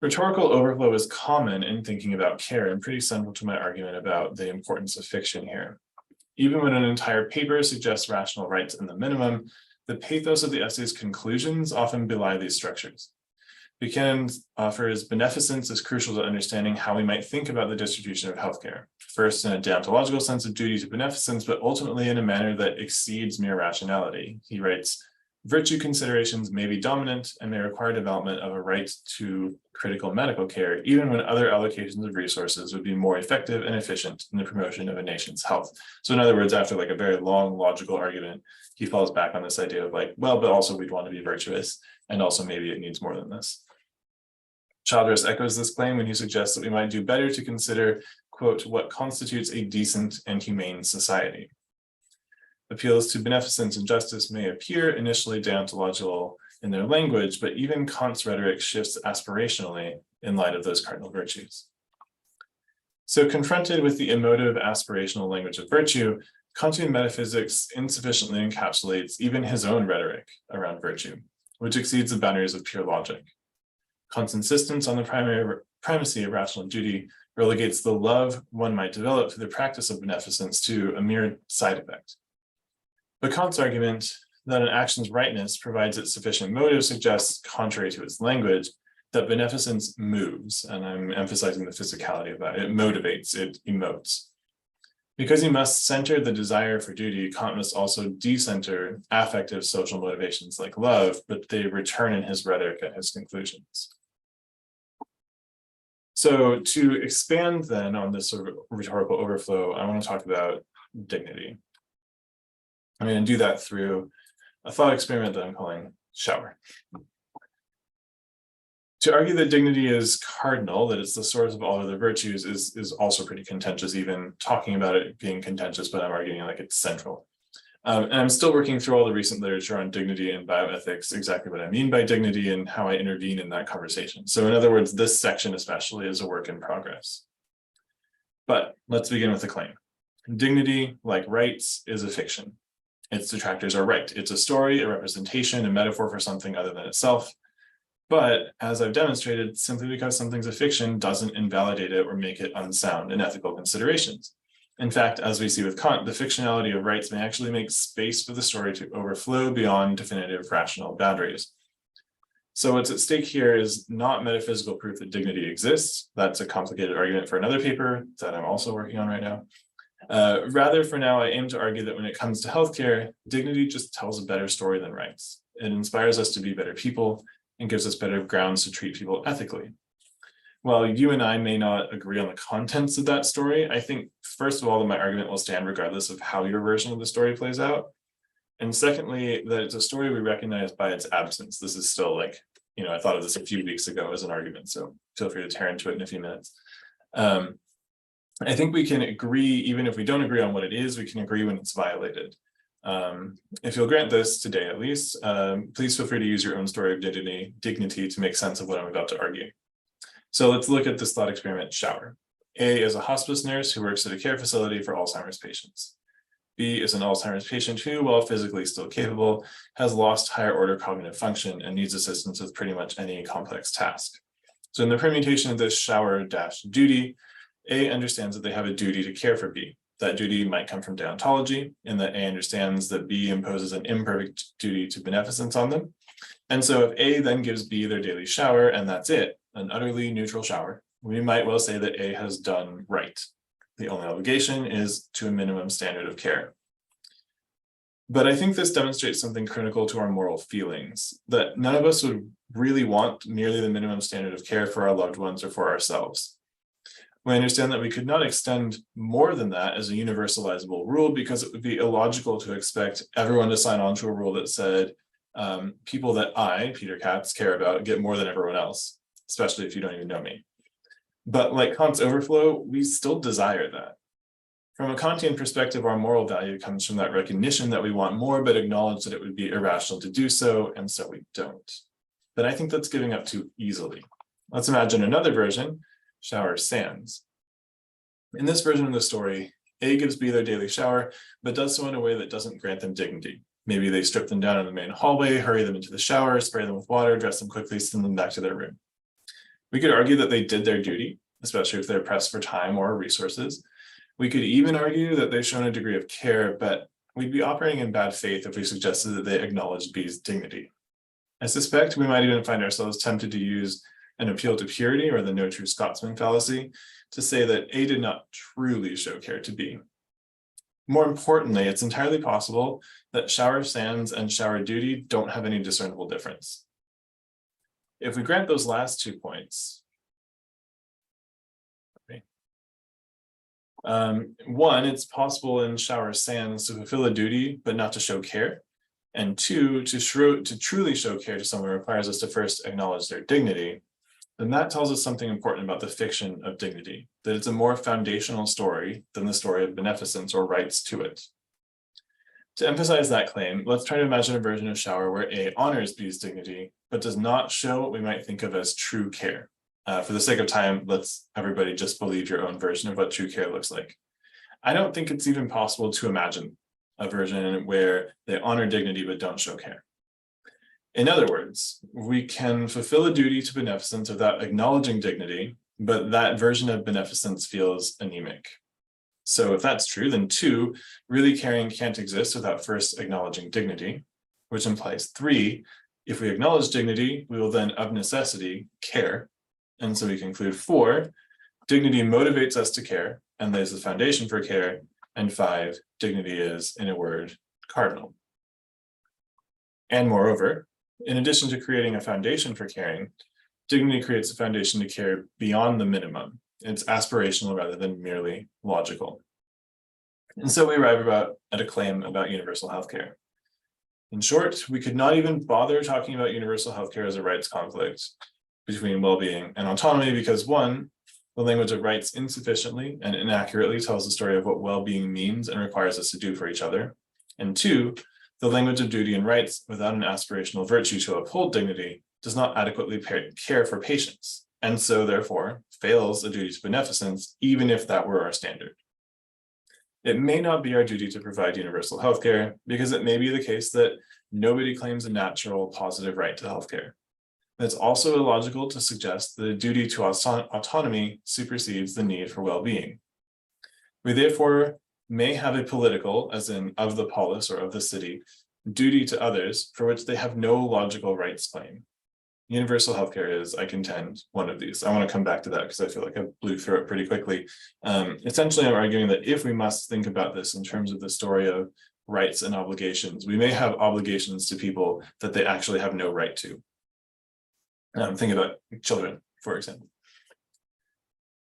Rhetorical overflow is common in thinking about care and pretty central to my argument about the importance of fiction here. Even when an entire paper suggests rational rights in the minimum, the pathos of the essay's conclusions often belie these structures. Buchanan offers beneficence is crucial to understanding how we might think about the distribution of healthcare. First, in a deontological sense of duty to beneficence, but ultimately in a manner that exceeds mere rationality. He writes, virtue considerations may be dominant and may require development of a right to critical medical care, even when other allocations of resources would be more effective and efficient in the promotion of a nation's health. So in other words, after like a very long logical argument, he falls back on this idea of like, well, but also we'd want to be virtuous, and also maybe it needs more than this. Childress echoes this claim when he suggests that we might do better to consider, quote, what constitutes a decent and humane society. Appeals to beneficence and justice may appear initially deontological in their language, but even Kant's rhetoric shifts aspirationally in light of those cardinal virtues. So confronted with the emotive aspirational language of virtue, Kantian metaphysics insufficiently encapsulates even his own rhetoric around virtue, which exceeds the boundaries of pure logic. Kant's insistence on the primacy of rational duty relegates the love one might develop through the practice of beneficence to a mere side effect. But Kant's argument that an action's rightness provides it sufficient motive suggests, contrary to its language, that beneficence moves, and I'm emphasizing the physicality of that. It motivates, it emotes. Because he must center the desire for duty, Kant must also decenter affective social motivations like love, but they return in his rhetoric at his conclusions. So to expand then on this sort of rhetorical overflow, I want to talk about dignity. I'm going to do that through a thought experiment that I'm calling shower. To argue that dignity is cardinal, that it's the source of all other virtues, is also pretty contentious, even talking about it being contentious, but I'm arguing like it's central. And I'm still working through all the recent literature on dignity and bioethics, exactly what I mean by dignity and how I intervene in that conversation. So in other words, this section especially is a work in progress. But let's begin with the claim. Dignity, like rights, is a fiction. Its detractors are right. It's a story, a representation, a metaphor for something other than itself. But as I've demonstrated, simply because something's a fiction doesn't invalidate it or make it unsound in ethical considerations. In fact, as we see with Kant, the fictionality of rights may actually make space for the story to overflow beyond definitive rational boundaries. So what's at stake here is not metaphysical proof that dignity exists. That's a complicated argument for another paper that I'm also working on right now. Rather, for now, I aim to argue that when it comes to healthcare, dignity just tells a better story than rights. It inspires us to be better people and gives us better grounds to treat people ethically. While you and I may not agree on the contents of that story, I think, first of all, that my argument will stand regardless of how your version of the story plays out. And secondly, that it's a story we recognize by its absence. This is still like, I thought of this a few weeks ago as an argument, so feel free to tear into it in a few minutes. I think we can agree, even if we don't agree on what it is, we can agree when it's violated. If you'll grant this today, at least, please feel free to use your own story of dignity to make sense of what I'm about to argue. So let's look at this thought experiment, shower. A is a hospice nurse who works at a care facility for Alzheimer's patients. B is an Alzheimer's patient who, while physically still capable, has lost higher order cognitive function and needs assistance with pretty much any complex task. So in the permutation of this shower-duty, A understands that they have a duty to care for B. That duty might come from deontology, in that A understands that B imposes an imperfect duty to beneficence on them. And so if A then gives B their daily shower, and that's it, an utterly neutral shower, we might well say that A has done right. The only obligation is to a minimum standard of care. But I think this demonstrates something critical to our moral feelings, that none of us would really want merely the minimum standard of care for our loved ones or for ourselves. We understand that we could not extend more than that as a universalizable rule because it would be illogical to expect everyone to sign on to a rule that said people that I, Peter Katz, care about get more than everyone else, especially if you don't even know me. But like Kant's overflow, we still desire that. From a Kantian perspective, our moral value comes from that recognition that we want more, but acknowledge that it would be irrational to do so, and so we don't. But I think that's giving up too easily. Let's imagine another version, shower sans. In this version of the story, A gives B their daily shower, but does so in a way that doesn't grant them dignity. Maybe they strip them down in the main hallway, hurry them into the shower, spray them with water, dress them quickly, send them back to their room. We could argue that they did their duty, especially if they're pressed for time or resources. We could even argue that they've shown a degree of care, but we'd be operating in bad faith if we suggested that they acknowledged B's dignity. I suspect we might even find ourselves tempted to use an appeal to purity, or the no true Scotsman fallacy, to say that A did not truly show care to B. More importantly, it's entirely possible that shower sans and shower duty don't have any discernible difference. If we grant those last 2 points, one, it's possible in shower sans to fulfill a duty but not to show care, and two, to truly show care to someone requires us to first acknowledge their dignity. Then that tells us something important about the fiction of dignity, that it's a more foundational story than the story of beneficence or rights to it. To emphasize that claim, let's try to imagine a version of shower where A honors B's dignity, but does not show what we might think of as true care. For the sake of time, let's everybody just believe your own version of what true care looks like. I don't think it's even possible to imagine a version where they honor dignity but don't show care. In other words, we can fulfill a duty to beneficence without acknowledging dignity, but that version of beneficence feels anemic. So if that's true, then 2, really caring can't exist without first acknowledging dignity, which implies 3, if we acknowledge dignity, we will then of necessity care. And so we conclude 4, dignity motivates us to care and lays the foundation for care. And 5, dignity is, in a word, cardinal. And moreover, in addition to creating a foundation for caring, dignity creates a foundation to care beyond the minimum. It's aspirational rather than merely logical. And so we arrive at a claim about universal healthcare. In short, we could not even bother talking about universal healthcare as a rights conflict between well-being and autonomy because 1, the language of rights insufficiently and inaccurately tells the story of what well-being means and requires us to do for each other. And 2, the language of duty and rights without an aspirational virtue to uphold dignity does not adequately care for patients, and so therefore fails a duty to beneficence, even if that were our standard. It may not be our duty to provide universal healthcare because it may be the case that nobody claims a natural positive right to healthcare. It's also illogical to suggest that a duty to autonomy supersedes the need for well-being. We therefore may have a political, as in of the polis or of the city, duty to others for which they have no logical rights claim. Universal healthcare is, I contend, one of these. I want to come back to that because I feel like I blew through it pretty quickly. Essentially, I'm arguing that if we must think about this in terms of the story of rights and obligations, we may have obligations to people that they actually have no right to. Think about children, for example.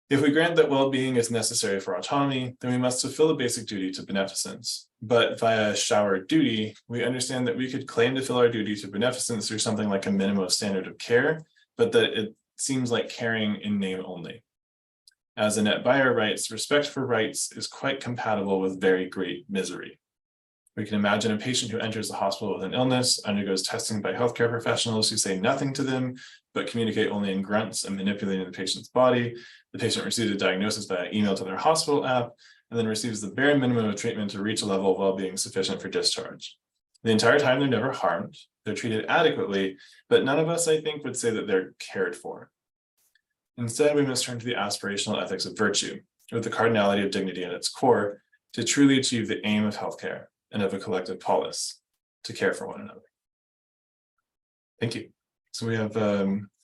If we grant that well-being is necessary for autonomy, then we must fulfill a basic duty to beneficence. But via shower duty, we understand that we could claim to fill our duty to beneficence through something like a minimum standard of care, but that it seems like caring in name only. As Annette Beyer writes, respect for rights is quite compatible with very great misery. We can imagine a patient who enters the hospital with an illness, undergoes testing by healthcare professionals who say nothing to them, but communicate only in grunts and manipulating the patient's body. The patient receives a diagnosis via email to their hospital app, and then receives the bare minimum of treatment to reach a level of well-being sufficient for discharge. The entire time they're never harmed, they're treated adequately, but none of us, I think, would say that they're cared for. Instead, we must turn to the aspirational ethics of virtue, with the cardinality of dignity at its core, to truly achieve the aim of healthcare and of a collective polis, to care for one another. Thank you. So we have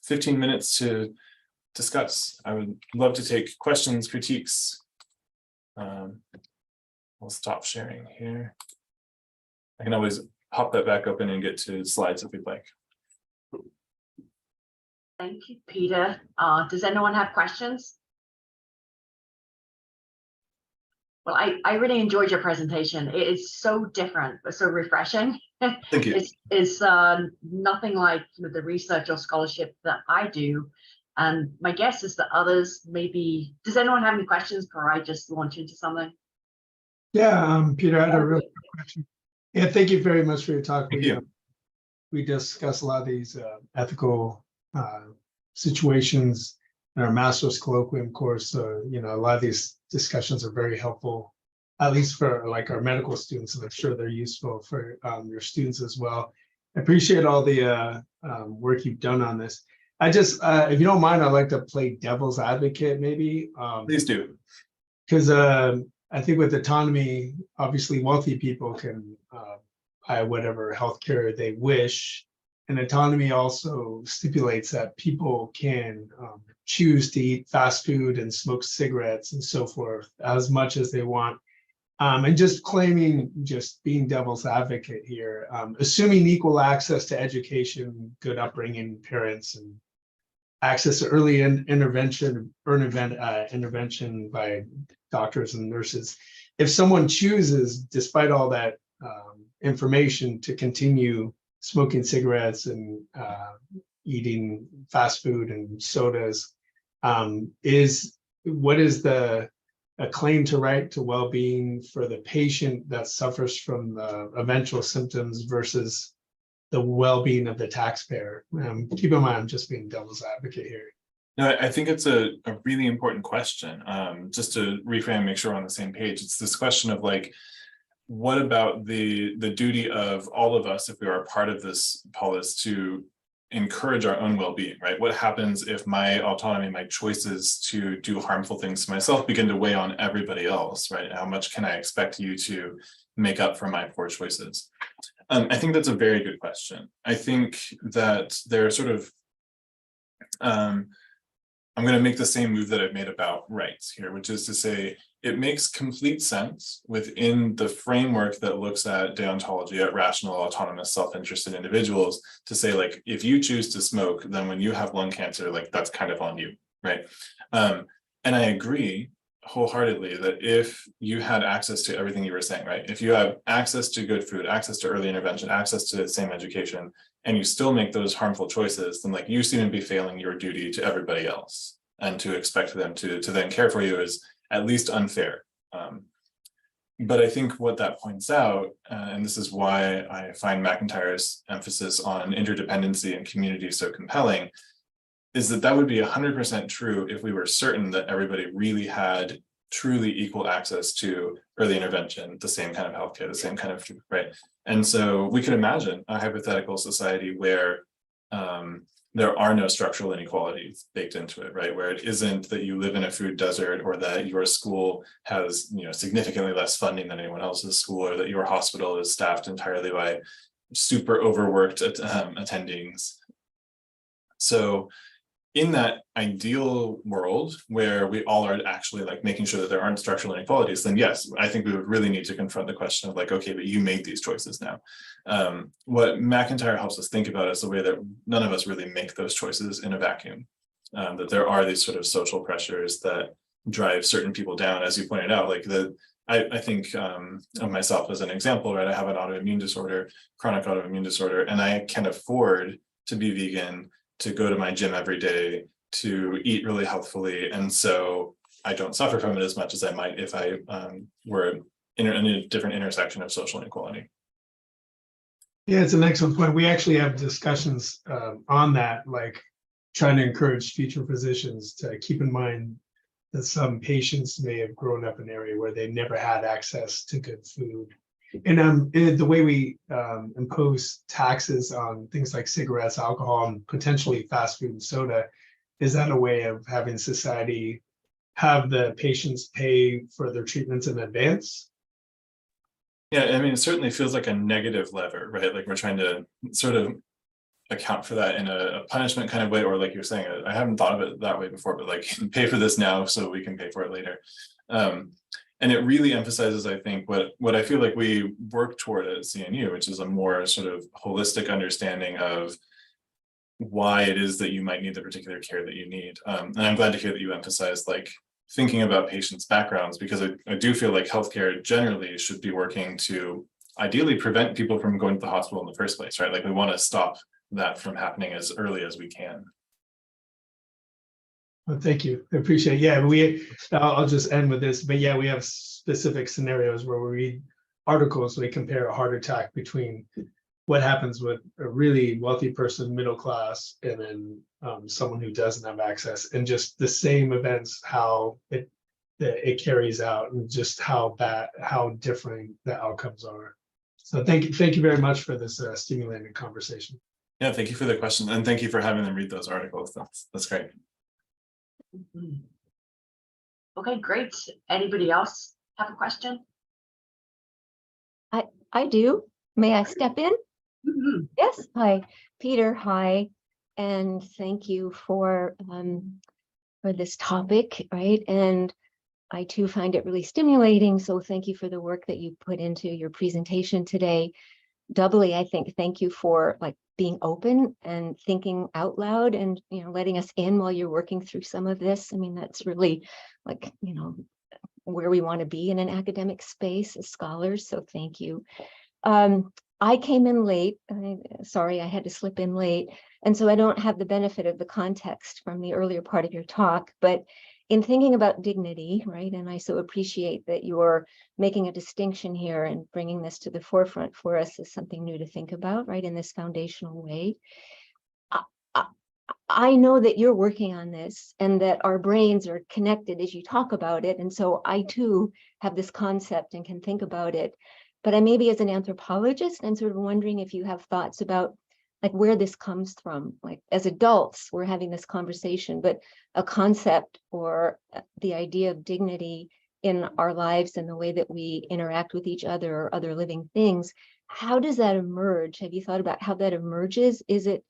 15 minutes to discuss. I would love to take questions, critiques. We'll stop sharing here. I can always pop that back open and get to slides if you'd like. Thank you, Peter. Does anyone have questions? Well, I really enjoyed your presentation. It is so different, but so refreshing. Thank you. It's nothing like the research or scholarship that I do. And my guess is that others maybe, does anyone have any questions before I just launch into something? Yeah, Peter, I had a real quick question. Yeah, thank you very much for your talk. Thank you. We discussed a lot of these ethical situations in our master's colloquium course. You know, a lot of these discussions are very helpful, at least for like our medical students, and I'm sure they're useful for your students as well. I appreciate all the work you've done on this. I just, if you don't mind, I'd like to play devil's advocate, maybe. Please do. Because I think with autonomy, obviously wealthy people can buy whatever healthcare they wish. And autonomy also stipulates that people can choose to eat fast food and smoke cigarettes and so forth as much as they want. And just claiming, just being devil's advocate here, assuming equal access to education, good upbringing, parents, and access to early intervention by doctors and nurses. If someone chooses, despite all that information, to continue smoking cigarettes and eating fast food and sodas, what is a claim to right to well-being for the patient that suffers from the eventual symptoms versus the well-being of the taxpayer? Keep in mind, I'm just being devil's advocate here. No, I think it's a really important question. Just to reframe, make sure we're on the same page. It's this question of like, what about the duty of all of us, if we are a part of this polis, to encourage our own well-being, right? What happens if my autonomy, my choices to do harmful things to myself begin to weigh on everybody else, right? How much can I expect you to make up for my poor choices? I think that's a very good question. I think that there are sort of, I'm going to make the same move that I've made about rights here, which is to say, it makes complete sense within the framework that looks at deontology, at rational, autonomous, self-interested individuals, to say, like, if you choose to smoke, then when you have lung cancer, like, that's kind of on you, right? And I agree wholeheartedly that if you had access to everything you were saying, right? If you have access to good food, access to early intervention, access to the same education, and you still make those harmful choices, then like you seem to be failing your duty to everybody else, and to expect them to then care for you is at least unfair. But I think what that points out, and this is why I find MacIntyre's emphasis on interdependency and community so compelling, is that that would be 100% true if we were certain that everybody really had truly equal access to early intervention, the same kind of healthcare, the same kind of, right? And so we could imagine a hypothetical society where there are no structural inequalities baked into it, right? Where it isn't that you live in a food desert, or that your school has, you know, significantly less funding than anyone else's school, or that your hospital is staffed entirely by super overworked attendings. So in that ideal world where we all are actually like making sure that there aren't structural inequalities, then yes, I think we would really need to confront the question of like, okay, but you made these choices now. What MacIntyre helps us think about is the way that none of us really make those choices in a vacuum. That there are these sort of social pressures that drive certain people down, as you pointed out. Like I think of myself as an example, right? I have an autoimmune disorder, chronic autoimmune disorder, and I can afford to be vegan, to go to my gym every day, to eat really healthfully. And so I don't suffer from it as much as I might if I were in a different intersection of social inequality. Yeah, it's an excellent point. We actually have discussions on that, like trying to encourage future physicians to keep in mind that some patients may have grown up in an area where they never had access to good food. And the way we impose taxes on things like cigarettes, alcohol, and potentially fast food and soda, is that a way of having society have the patients pay for their treatments in advance? Yeah, I mean, it certainly feels like a negative lever, right? Like we're trying to sort of account for that in a punishment kind of way, or like you're saying, I haven't thought of it that way before, but like pay for this now so we can pay for it later. And it really emphasizes, I think, what I feel like we work toward at CNU, which is a more sort of holistic understanding of why it is that you might need the particular care that you need. And I'm glad to hear that you emphasize like thinking about patients' backgrounds, because I do feel like healthcare generally should be working to ideally prevent people from going to the hospital in the first place, right? Like we want to stop that from happening as early as we can. Well, thank you. I appreciate it. Yeah, I'll just end with this. But yeah, we have specific scenarios where we read articles, we compare a heart attack between what happens with a really wealthy person, middle class, and then someone who doesn't have access, and just the same events, how it carries out, and just how different the outcomes are. So thank you very much for this stimulating conversation. Yeah, thank you for the question, and thank you for having them read those articles. That's great. Mhm. Okay, great. Anybody else have a question? I do. May I step in? Mhm. Yes. Hi, Peter. Hi, and thank you for this topic, right? And I too find it really stimulating. So thank you for the work that you put into your presentation today. Doubly, I think, thank you for like being open and thinking out loud, and letting us in while you're working through some of this. I mean, that's really like where we want to be in an academic space as scholars. So thank you. I came in late. Sorry, I had to slip in late. And so I don't have the benefit of the context from the earlier part of your talk, but in thinking about dignity, right? And I so appreciate that you're making a distinction here and bringing this to the forefront for us as something new to think about, right? In this foundational way. I know that you're working on this and that our brains are connected as you talk about it. And so I too have this concept and can think about it. But I maybe as an anthropologist, I'm sort of wondering if you have thoughts about like where this comes from. Like as adults, we're having this conversation, but a concept or the idea of dignity in our lives and the way that we interact with each other or other living things, how does that emerge? Have you thought about how that emerges? Is it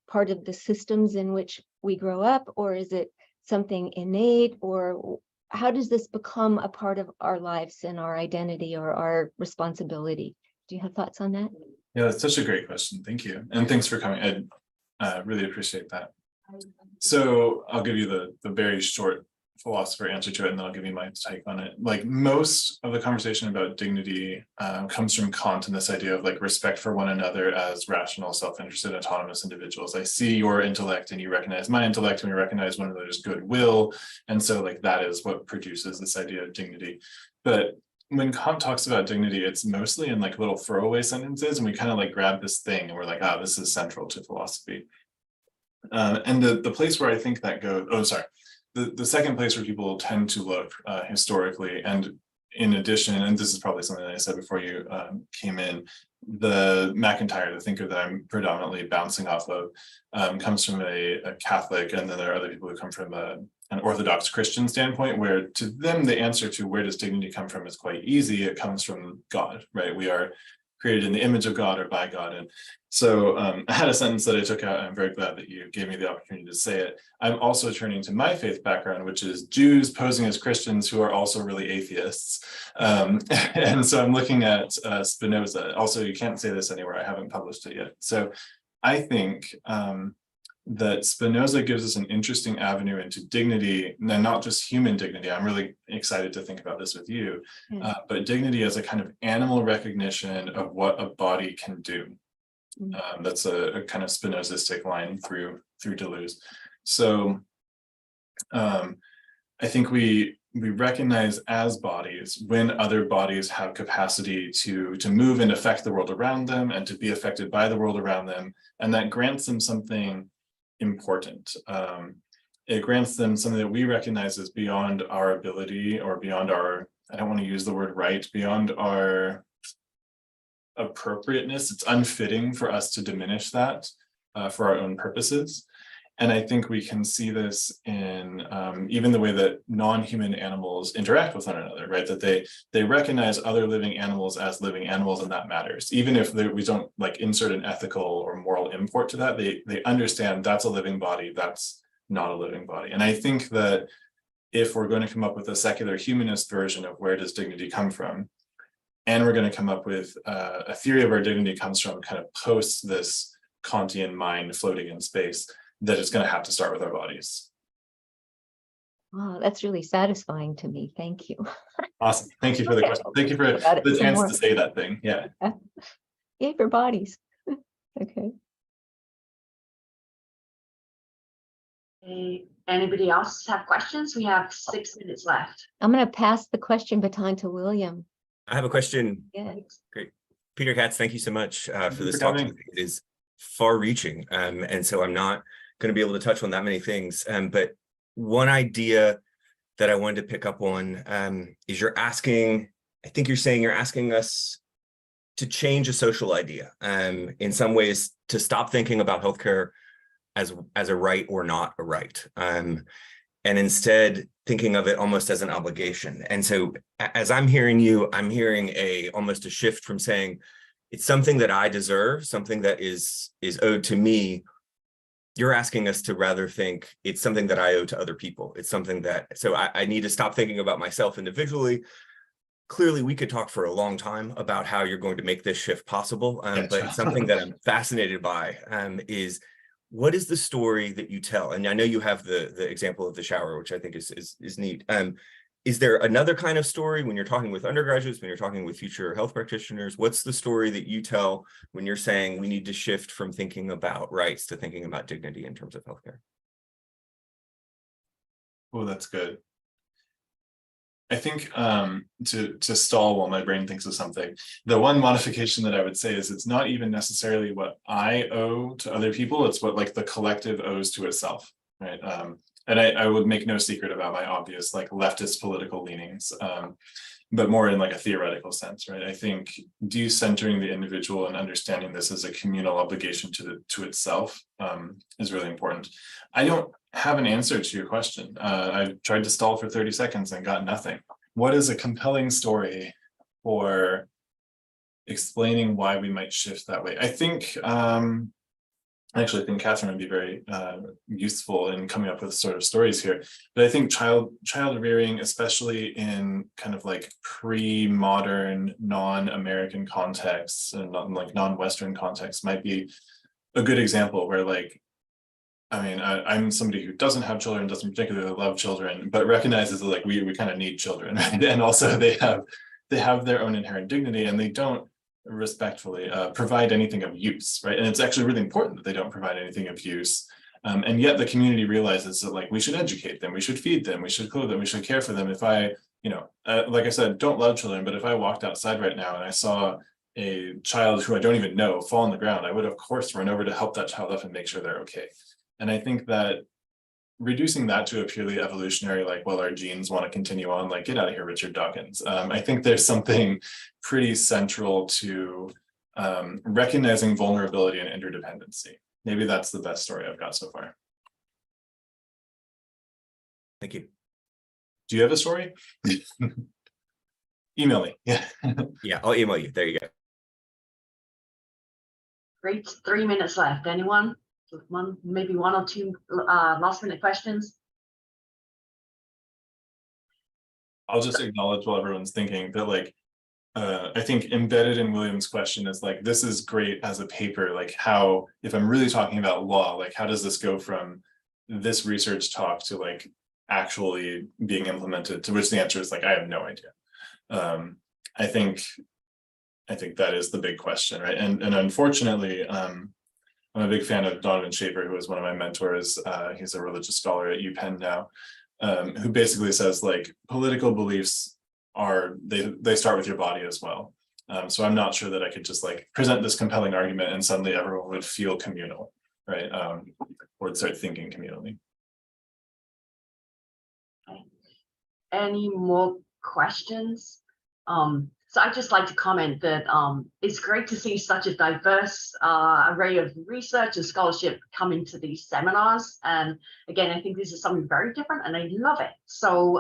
part of the systems in which we grow up, or is it something innate, or how does this become a part of our lives and our identity or our responsibility? Do you have thoughts on that? Yeah, that's such a great question. Thank you. And thanks for coming. I really appreciate that. So I'll give you the very short philosopher answer to it, and then I'll give you my take on it. Like most of the conversation about dignity comes from Kant and this idea of like respect for one another as rational, self-interested, autonomous individuals. I see your intellect and you recognize my intellect, and we recognize one another's goodwill. And so like that is what produces this idea of dignity. But when Kant talks about dignity, it's mostly in like little throwaway sentences, and we kind of like grab this thing and we're like, ah, this is central to philosophy. And the place where I think that goes, the second place where people tend to look historically, and in addition, and this is probably something that I said before you came in, the MacIntyre, the thinker that I'm predominantly bouncing off of, comes from a Catholic, and then there are other people who come from an Orthodox Christian standpoint, where to them, the answer to where does dignity come from is quite easy. It comes from God, right? We are created in the image of God or by God. And so I had a sentence that I took out, and I'm very glad that you gave me the opportunity to say it. I'm also turning to my faith background, which is Jews posing as Christians who are also really atheists. And so I'm looking at Spinoza. Also, you can't say this anywhere. I haven't published it yet. So I think that Spinoza gives us an interesting avenue into dignity, and not just human dignity. I'm really excited to think about this with you, but dignity as a kind of animal recognition of what a body can do. That's a kind of Spinozistic line through Deleuze. So I think we recognize as bodies when other bodies have capacity to move and affect the world around them and to be affected by the world around them, and that grants them something important. It grants them something that we recognize as beyond our ability, or beyond our, I don't want to use the word right, beyond our appropriateness. It's unfitting for us to diminish that for our own purposes. And I think we can see this in even the way that non-human animals interact with one another, right? That they recognize other living animals as living animals, and that matters. Even if we don't like insert an ethical or moral import to that, they understand that's a living body, that's not a living body. And I think that if we're going to come up with a secular humanist version of where does dignity come from, and we're going to come up with a theory of where dignity comes from kind of post this Kantian mind floating in space, that it's going to have to start with our bodies. Wow, that's really satisfying to me. Thank you. Awesome. Thank you for the question. Thank you for the chance to say that thing. Yeah. Yay for bodies. Okay. Anybody else have questions? We have 6 minutes left. I'm going to pass the question baton to William. I have a question. Yeah. Great. Peter Katz, thank you so much for this for talk. coming. It is far-reaching, and so I'm not going to be able to touch on that many things. But one idea that I wanted to pick up on is I think you're saying you're asking us to change a social idea, in some ways to stop thinking about healthcare as a right or not a right, and instead thinking of it almost as an obligation. And so as I'm hearing you, I'm hearing almost a shift from saying it's something that I deserve, something that is owed to me. You're asking us to rather think it's something that I owe to other people. It's something that, so I need to stop thinking about myself individually. Clearly, we could talk for a long time about how you're going to make this shift possible, but something that I'm fascinated by is, what is the story that you tell? And I know you have the example of the shower, which I think is neat. Is there another kind of story when you're talking with undergraduates, when you're talking with future health practitioners? What's the story that you tell when you're saying we need to shift from thinking about rights to thinking about dignity in terms of healthcare? Oh, that's good. I think to stall while my brain thinks of something, the one modification that I would say is it's not even necessarily what I owe to other people, it's what like the collective owes to itself, right? And I would make no secret about my obvious like leftist political leanings, but more in like a theoretical sense, right? I think decentering the individual and understanding this as a communal obligation to itself is really important. I don't have an answer to your question. I tried to stall for 30 seconds and got nothing. What is a compelling story for explaining why we might shift that way? I think, I actually think Catherine would be very useful in coming up with sort of stories here. But I think child rearing, especially in kind of like pre-modern, non-American contexts and like non-Western contexts, might be a good example where like, I mean, I'm somebody who doesn't have children, doesn't particularly love children, but recognizes that like we kind of need children, right? And also they have their own inherent dignity, and they don't respectfully provide anything of use, right? And it's actually really important that they don't provide anything of use. And yet the community realizes that like we should educate them, we should feed them, we should clothe them, we should care for them. If I, like I said, don't love children, but if I walked outside right now and I saw a child who I don't even know fall on the ground, I would of course run over to help that child up and make sure they're okay. And I think that reducing that to a purely evolutionary, like, well, our genes want to continue on, like, get out of here, Richard Dawkins. I think there's something pretty central to recognizing vulnerability and interdependency. Maybe that's the best story I've got so far. Thank you. Do you have a story? Email me. Yeah. Yeah, I'll email you. There you go. Great. 3 minutes left. Anyone? Maybe one or two last minute questions. I'll just acknowledge while everyone's thinking that like, I think embedded in William's question is like, this is great as a paper, like how, if I'm really talking about law, like how does this go from this research talk to like actually being implemented, to which the answer is like, I have no idea. I think that is the big question, right? And unfortunately, I'm a big fan of Donovan Schaefer, who is one of my mentors. He's a religious scholar at UPenn now, who basically says like political beliefs they start with your body as well. So I'm not sure that I could just like present this compelling argument and suddenly everyone would feel communal, right? Or start thinking communally. Any more questions? So I'd just like to comment that it's great to see such a diverse array of research and scholarship coming to these seminars. And again, I think this is something very different and I love it. So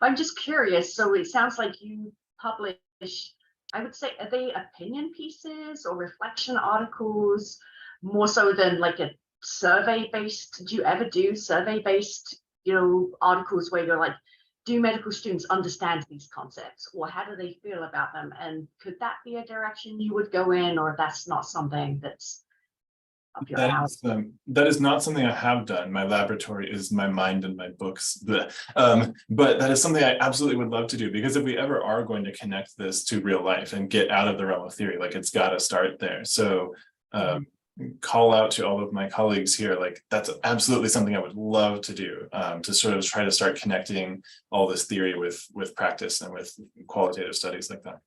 I'm just curious. So it sounds like you publish, I would say, are they opinion pieces or reflection articles more so than like a survey based? Do you ever do survey based, articles where you're like, do medical students understand these concepts, or how do they feel about them? And could that be a direction you would go in, or that's not something that's up your alley? That is not something I have done. My laboratory is my mind and my books. But that is something I absolutely would love to do, because if we ever are going to connect this to real life and get out of the realm of theory, like it's got to start there. So call out to all of my colleagues here, like that's absolutely something I would love to do, to sort of try to start connecting all this theory with practice and with qualitative studies like that.